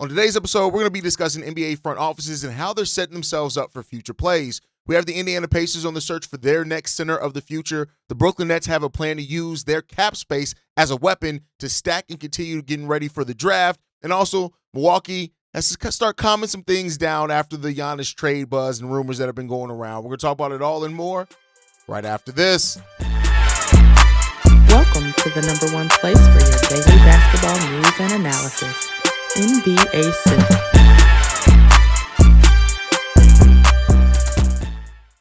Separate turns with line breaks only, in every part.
On today's episode, we're going to be discussing NBA front offices and how they're setting themselves up for future plays. We have the Indiana Pacers on the search for their next center of the future. The Brooklyn Nets have a plan to use their cap space as a weapon to stack and continue getting ready for the draft. And also, Milwaukee has to start calming some things down after the Giannis trade buzz and rumors that have been going around. We're going to talk about it all and more right after this.
Welcome to the number one place for your daily basketball news and analysis, NBA Central.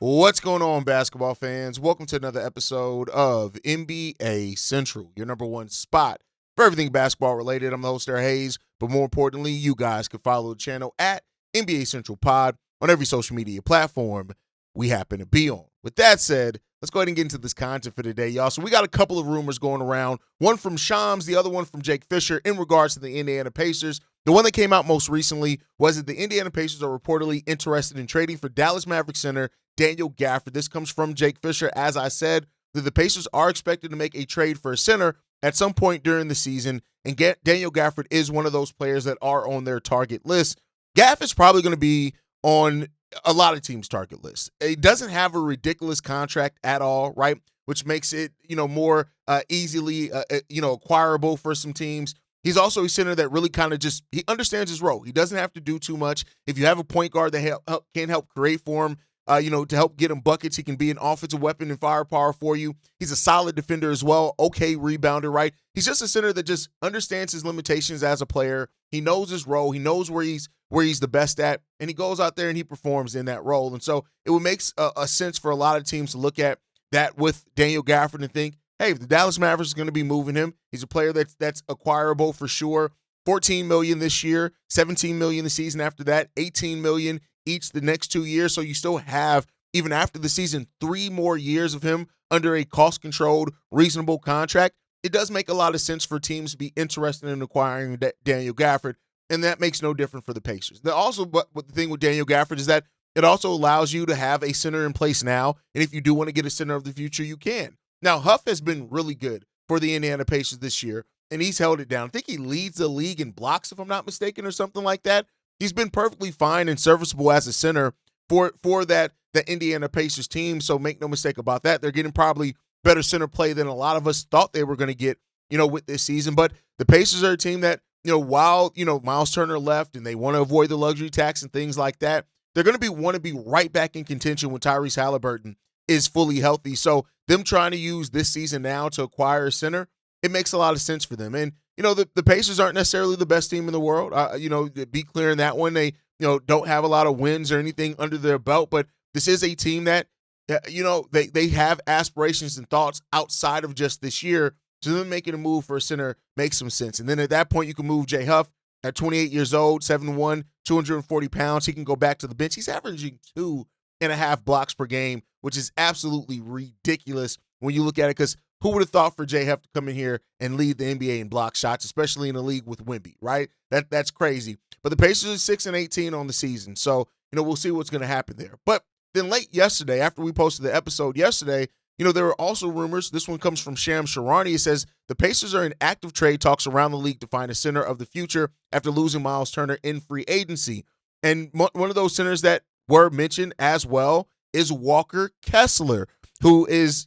What's going on, basketball fans? Welcome to another episode of NBA Central, your number one spot for everything basketball related. I'm the host there, Haize, but more importantly, you guys can follow the channel at NBA Central Pod on every social media platform we happen to be on. With that said, let's go ahead and get into this content for today, y'all. So we got a couple of rumors going around, one from Shams, the other one from Jake Fisher in regards to the Indiana Pacers. The one that came out most recently was that the Indiana Pacers are reportedly interested in trading for Dallas Mavericks center Daniel Gafford. This comes from Jake Fisher. As I said, that the Pacers are expected to make a trade for a center at some point during the season, and Daniel Gafford is one of those players that are on their target list. Gaff is probably going to be on a lot of teams' target lists. It doesn't have a ridiculous contract at all, right? Which makes it, more easily, acquirable for some teams. He's also a center that really kind of he understands his role. He doesn't have to do too much. If you have a point guard that can help create for him, to help get him buckets, he can be an offensive weapon and firepower for you. He's a solid defender as well. Okay rebounder, right? He's just a center that just understands his limitations as a player. He knows his role. He knows where he's the best at, and he goes out there and he performs in that role. And so it would make a sense for a lot of teams to look at that with Daniel Gafford and think, hey, if the Dallas Mavericks is going to be moving him, he's a player that's acquirable for sure. $14 million this year, $17 million the season after that, $18 million each the next 2 years. So you still have, even after the season, 3 more years of him under a cost-controlled, reasonable contract. It does make a lot of sense for teams to be interested in acquiring Daniel Gafford, and that makes no difference for the Pacers. But the thing with Daniel Gafford is that it also allows you to have a center in place now, and if you do want to get a center of the future, you can. Now, Huff has been really good for the Indiana Pacers this year, and he's held it down. I think he leads the league in blocks, if I'm not mistaken, or something like that. He's been perfectly fine and serviceable as a center for the Indiana Pacers team, so make no mistake about that. They're getting probably better center play than a lot of us thought they were going to get, with this season. But the Pacers are a team that, while, Myles Turner left and they want to avoid the luxury tax and things like that, they're going to want to be right back in contention when Tyrese Haliburton is fully healthy. So them trying to use this season now to acquire a center, it makes a lot of sense for them. And, the Pacers aren't necessarily the best team in the world. Be clear in that one. They, don't have a lot of wins or anything under their belt, but this is a team that, they have aspirations and thoughts outside of just this year. So them making a move for a center makes some sense. And then at that point, you can move Jay Huff at 28 years old, 7'1", 240 pounds. He can go back to the bench. He's averaging 2.5 blocks per game, which is absolutely ridiculous when you look at it, because who would have thought for Jay Huff to come in here and lead the NBA in block shots, especially in a league with Wemby, right? That's crazy. But the Pacers are 6-18 on the season, so we'll see what's going to happen there. But then late yesterday, after we posted the episode yesterday, there were also rumors. This one comes from Sham Sharani. It says the Pacers are in active trade talks around the league to find a center of the future after losing Myles Turner in free agency. And one of those centers that were mentioned as well is Walker Kessler, who is,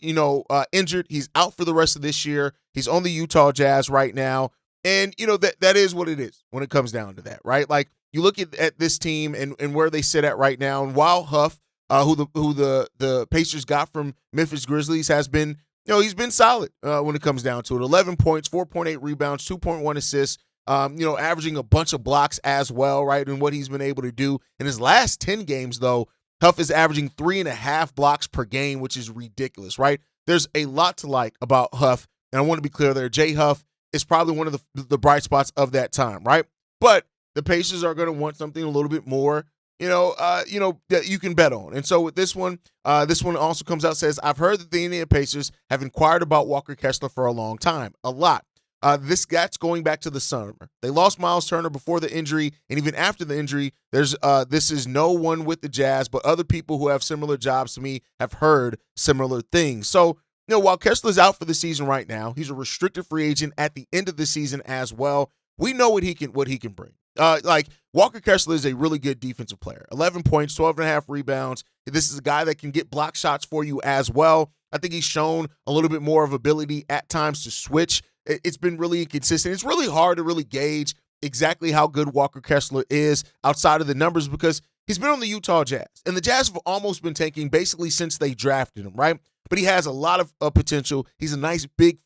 injured. He's out for the rest of this year. He's on the Utah Jazz right now. And, that is what it is when it comes down to that, right? Like, you look at this team and where they sit at right now. And while Huff, who the Pacers got from Memphis Grizzlies, has been, he's been solid when it comes down to it. 11 points, 4.8 rebounds, 2.1 assists, averaging a bunch of blocks as well, right? And what he's been able to do in his last 10 games, though, Huff is averaging 3.5 blocks per game, which is ridiculous, right? There's a lot to like about Huff, and I want to be clear there. Jay Huff is probably one of the bright spots of that time, right? But the Pacers are going to want something a little bit more, that you can bet on. And so with this one also comes out, says, I've heard that the Indiana Pacers have inquired about Walker Kessler for a long time, a lot. That's going back to the summer. They lost Myles Turner before the injury, and even after the injury, this is no one with the Jazz, but other people who have similar jobs to me have heard similar things. So, while Kessler's out for the season right now, he's a restricted free agent at the end of the season as well. We know what he can bring. Like Walker Kessler is a really good defensive player. 11 points, 12.5 rebounds. This is a guy that can get block shots for you as well. I think he's shown a little bit more of ability at times to switch. It's been really inconsistent. It's really hard to really gauge exactly how good Walker Kessler is outside of the numbers because he's been on the Utah Jazz. And the Jazz have almost been tanking basically since they drafted him, right? But he has a lot of potential. He's a nice, big,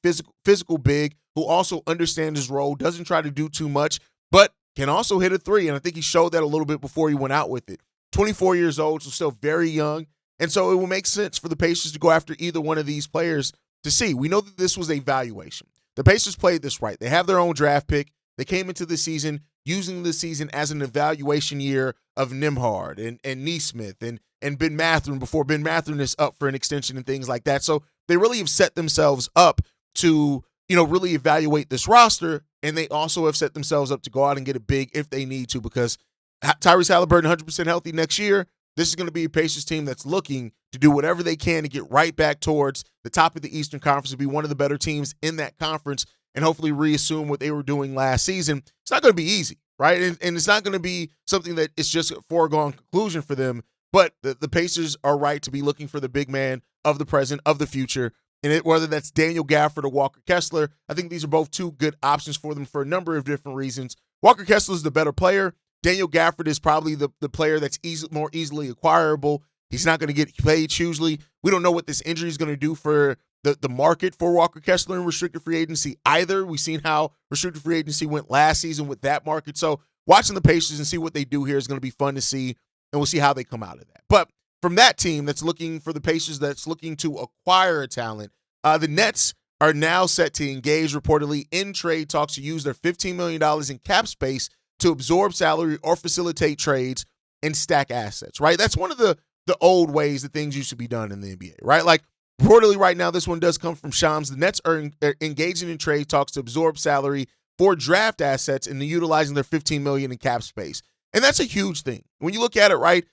physical big who also understands his role, doesn't try to do too much, but can also hit a three. And I think he showed that a little bit before he went out with it. 24 years old, so still very young. And so it will make sense for the Pacers to go after either one of these players to see. We know that this was a valuation. The Pacers played this right. They have their own draft pick. They came into the season using the season as an evaluation year of Nembhard and Nesmith and Ben Mathurin before Ben Mathurin is up for an extension and things like that. So they really have set themselves up to, really evaluate this roster, and they also have set themselves up to go out and get a big if they need to because Tyrese Haliburton 100% healthy next year. This is going to be a Pacers team that's looking to do whatever they can to get right back towards the top of the Eastern Conference and be one of the better teams in that conference and hopefully reassume what they were doing last season. It's not going to be easy, right? And it's not going to be something that it's just a foregone conclusion for them, but the Pacers are right to be looking for the big man of the present, of the future, and whether that's Daniel Gafford or Walker Kessler. I think these are both two good options for them for a number of different reasons. Walker Kessler is the better player. Daniel Gafford is probably the player that's more easily acquirable. He's not going to get paid hugely. We don't know what this injury is going to do for the market for Walker Kessler in restricted free agency either. We've seen how restricted free agency went last season with that market. So watching the Pacers and see what they do here is going to be fun to see, and we'll see how they come out of that. But from that team that's looking for the Pacers that's looking to acquire a talent, the Nets are now set to engage reportedly in trade talks to use their $15 million in cap space to absorb salary or facilitate trades and stack assets, right? That's one of the old ways that things used to be done in the NBA, right? Like reportedly right now, this one does come from Shams. The Nets are engaging in trade talks to absorb salary for draft assets and utilizing their $15 million in cap space. And that's a huge thing. When you look at it, right,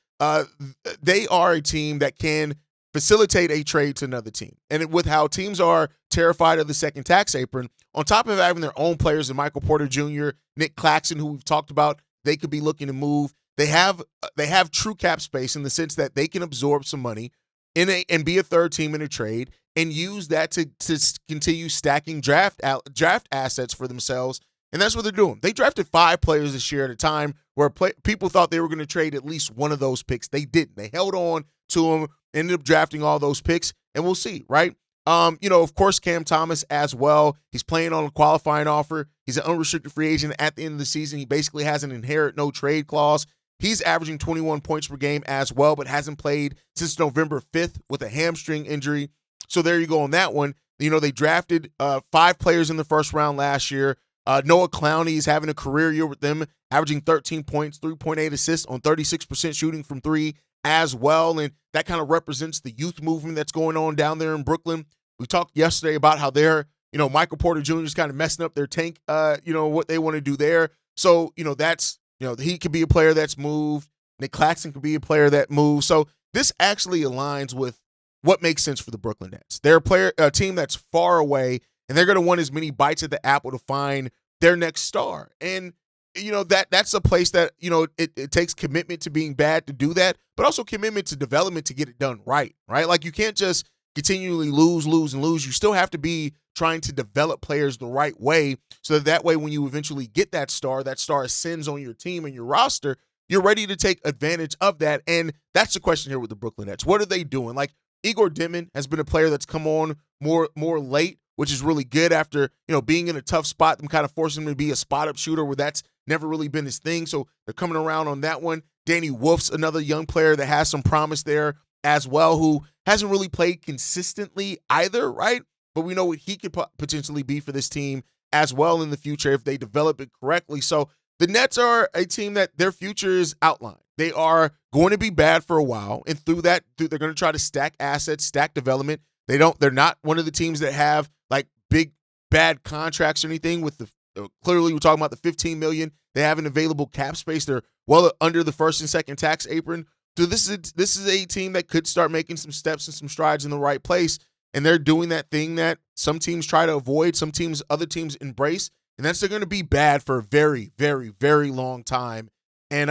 they are a team that can facilitate a trade to another team. And with how teams are terrified of the second tax apron, on top of having their own players in Michael Porter Jr., Nick Claxton, who we've talked about, they could be looking to move. They have true cap space in the sense that they can absorb some money and be a third team in a trade and use that to continue stacking draft assets for themselves. And that's what they're doing. They drafted 5 players this year at a time where people thought they were going to trade at least one of those picks. They didn't. They held on to them, ended up drafting all those picks, and we'll see, right? Of course, Cam Thomas as well. He's playing on a qualifying offer. He's an unrestricted free agent at the end of the season. He basically has an inherit no trade clause. He's averaging 21 points per game as well, but hasn't played since November 5th with a hamstring injury. So there you go on that one. They drafted 5 players in the first round last year. Noah Clowney is having a career year with them, averaging 13 points, 3.8 assists on 36% shooting from 3 as well. And that kind of represents the youth movement that's going on down there in Brooklyn. We talked yesterday about how they're, Michael Porter Jr. is kind of messing up their tank, what they want to do there. So, that's, he could be a player that's moved. Nick Claxton could be a player that moves. So this actually aligns with what makes sense for the Brooklyn Nets. They're a team that's far away, and they're going to want as many bites at the apple to find their next star. And, that's a place that, it takes commitment to being bad to do that, but also commitment to development to get it done right? Like you can't just continually lose. You still have to be trying to develop players the right way so that way when you eventually get that star ascends on your team and your roster, you're ready to take advantage of that. And that's the question here with the Brooklyn Nets. What are they doing? Like Igor Dimon has been a player that's come on more late, which is really good after, being in a tough spot, them kind of forcing him to be a spot-up shooter where that's never really been his thing. So they're coming around on that one. Danny Wolf's another young player that has some promise there as well, who hasn't really played consistently either, right? But we know what he could potentially be for this team as well in the future if they develop it correctly. So the Nets are a team that their future is outlined. They are going to be bad for a while, and through that, they're going to try to stack assets, stack development. They're not one of the teams that have like big bad contracts or anything. With clearly we're talking about the $15 million. They have an available cap space. They're well under the first and second tax apron. So this is a team that could start making some steps and some strides in the right place. And they're doing that thing that some teams try to avoid, other teams embrace, and that's going to be bad for a very, very, very long time. And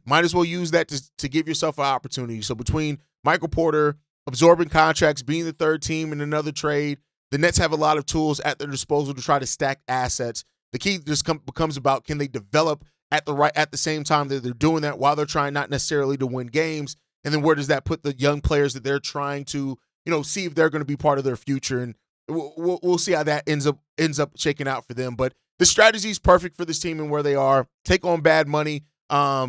might as well use that to give yourself an opportunity. So between Michael Porter absorbing contracts, being the third team in another trade, the Nets have a lot of tools at their disposal to try to stack assets. The key just becomes about, can they develop at the same time that they're doing that while they're trying not necessarily to win games, and then where does that put the young players that they're trying to see if they're going to be part of their future, and we'll see how that ends up shaking out for them. But the strategy is perfect for this team and where they are. Take on bad money,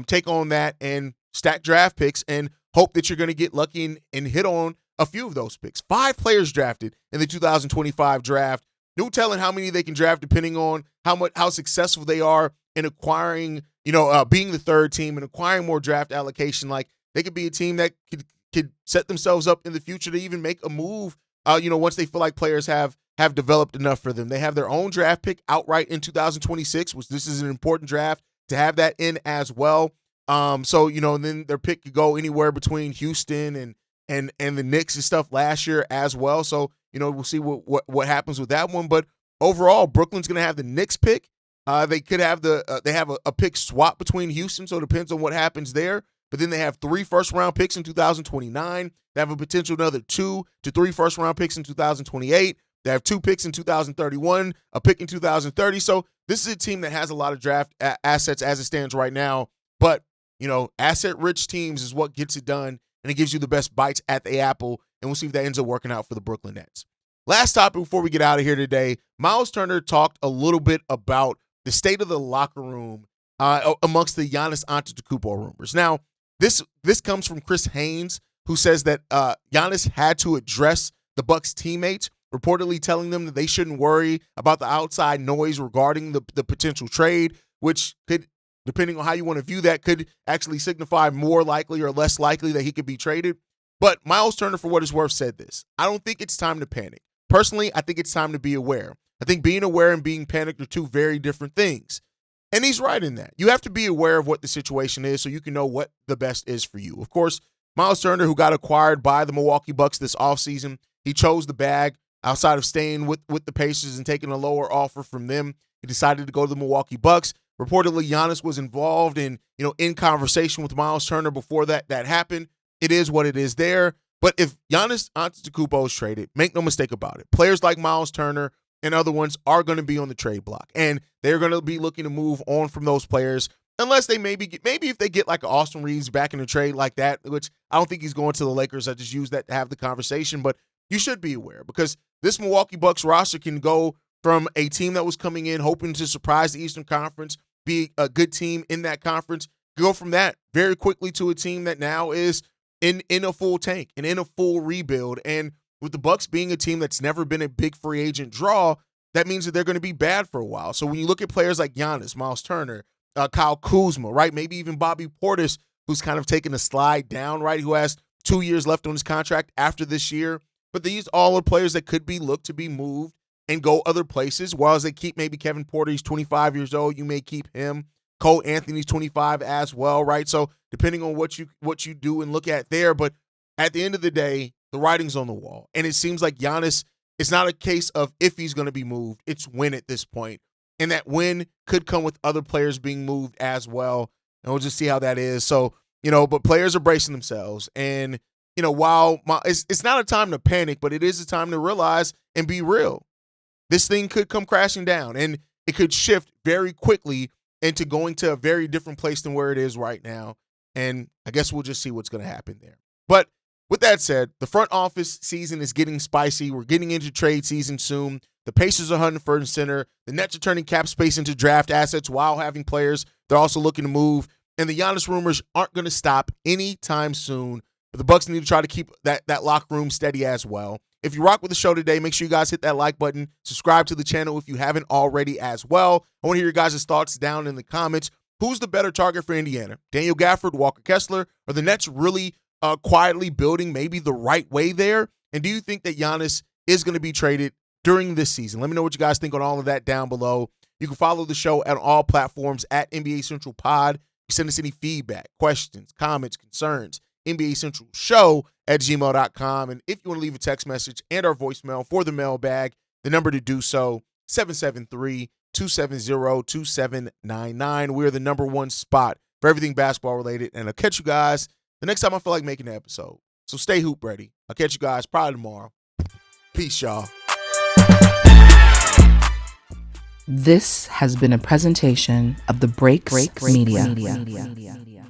take on that, and stack draft picks, and hope that you're going to get lucky and hit on a few of those picks. 5 players drafted in the 2025 draft. No telling how many they can draft depending on how successful they are in acquiring, being the third team and acquiring more draft allocation. Like, they could be a team that could set themselves up in the future to even make a move, once they feel like players have developed enough for them. They have their own draft pick outright in 2026, which this is an important draft to have that in as well. And then their pick could go anywhere between Houston and the Knicks and stuff last year as well. So, we'll see what happens with that one. But overall, Brooklyn's going to have the Knicks pick. They could have they have a pick swap between Houston, so it depends on what happens there. But then they have 3 first-round picks in 2029. They have a potential another 2 to 3 first-round picks in 2028. They have 2 picks in 2031, a pick in 2030. So this is a team that has a lot of draft assets as it stands right now. But, asset-rich teams is what gets it done, and it gives you the best bites at the apple, and we'll see if that ends up working out for the Brooklyn Nets. Last topic before we get out of here today, Myles Turner talked a little bit about the state of the locker room amongst the Giannis Antetokounmpo rumors. Now, this comes from Chris Haize, who says that Giannis had to address the Bucks teammates, reportedly telling them that they shouldn't worry about the outside noise regarding the potential trade, which could, depending on how you want to view that, could actually signify more likely or less likely that he could be traded. But Myles Turner, for what it's worth, said this: I don't think it's time to panic. Personally, I think it's time to be aware. I think being aware and being panicked are 2 very different things. And he's right in that. You have to be aware of what the situation is so you can know what the best is for you. Of course, Myles Turner, who got acquired by the Milwaukee Bucks this offseason, he chose the bag outside of staying with the Pacers and taking a lower offer from them. He decided to go to the Milwaukee Bucks. Reportedly, Giannis was involved in conversation with Myles Turner before that happened. It is what it is there. But if Giannis Antetokounmpo is traded, make no mistake about it, players like Myles Turner and other ones are going to be on the trade block, and they're going to be looking to move on from those players unless they maybe if they get like Austin Reeves back in a trade like that, which I don't think he's going to the Lakers. I just use that to have the conversation, but you should be aware because this Milwaukee Bucks roster can go from a team that was coming in hoping to surprise the Eastern Conference, be a good team in that conference, go from that very quickly to a team that now is in a full tank and in a full rebuild. And with the Bucks being a team that's never been a big free agent draw, that means that they're going to be bad for a while. So when you look at players like Giannis, Myles Turner, Kyle Kuzma, right, maybe even Bobby Portis, who's kind of taken a slide down, right, who has 2 years left on his contract after this year. But these all are players that could be looked to be moved and go other places. While as they keep maybe Kevin Porter, he's 25 years old, you may keep him. Cole Anthony's 25 as well, right? So depending on what you do and look at there, but at the end of the day, the writing's on the wall. And it seems like Giannis, it's not a case of if he's going to be moved, it's when at this point. And that win could come with other players being moved as well. And we'll just see how that is. So, but players are bracing themselves. And, while it's not a time to panic, but it is a time to realize and be real. This thing could come crashing down and it could shift very quickly into going to a very different place than where it is right now. And I guess we'll just see what's going to happen there. But with that said, the front office season is getting spicy. We're getting into trade season soon. The Pacers are hunting for and center. The Nets are turning cap space into draft assets while having players they're also looking to move. And the Giannis rumors aren't going to stop anytime soon. But the Bucks need to try to keep that locker room steady as well. If you rock with the show today, make sure you guys hit that like button. Subscribe to the channel if you haven't already as well. I want to hear your guys' thoughts down in the comments. Who's the better target for Indiana? Daniel Gafford, Walker Kessler? Are the Nets really quietly building maybe the right way there? And do you think that Giannis is going to be traded during this season? Let me know what you guys think on all of that down below. You can follow the show at all platforms at NBA Central Pod. You send us any feedback, questions, comments, concerns, NBA Central Show at gmail.com. And if you want to leave a text message and our voicemail for the mailbag, the number to do so, 773 888-270-2799. We're the number one spot for everything basketball related. And I'll catch you guys the next time I feel like making an episode. So stay hoop ready. I'll catch you guys probably tomorrow. Peace, y'all.
This has been a presentation of the Breaks Media.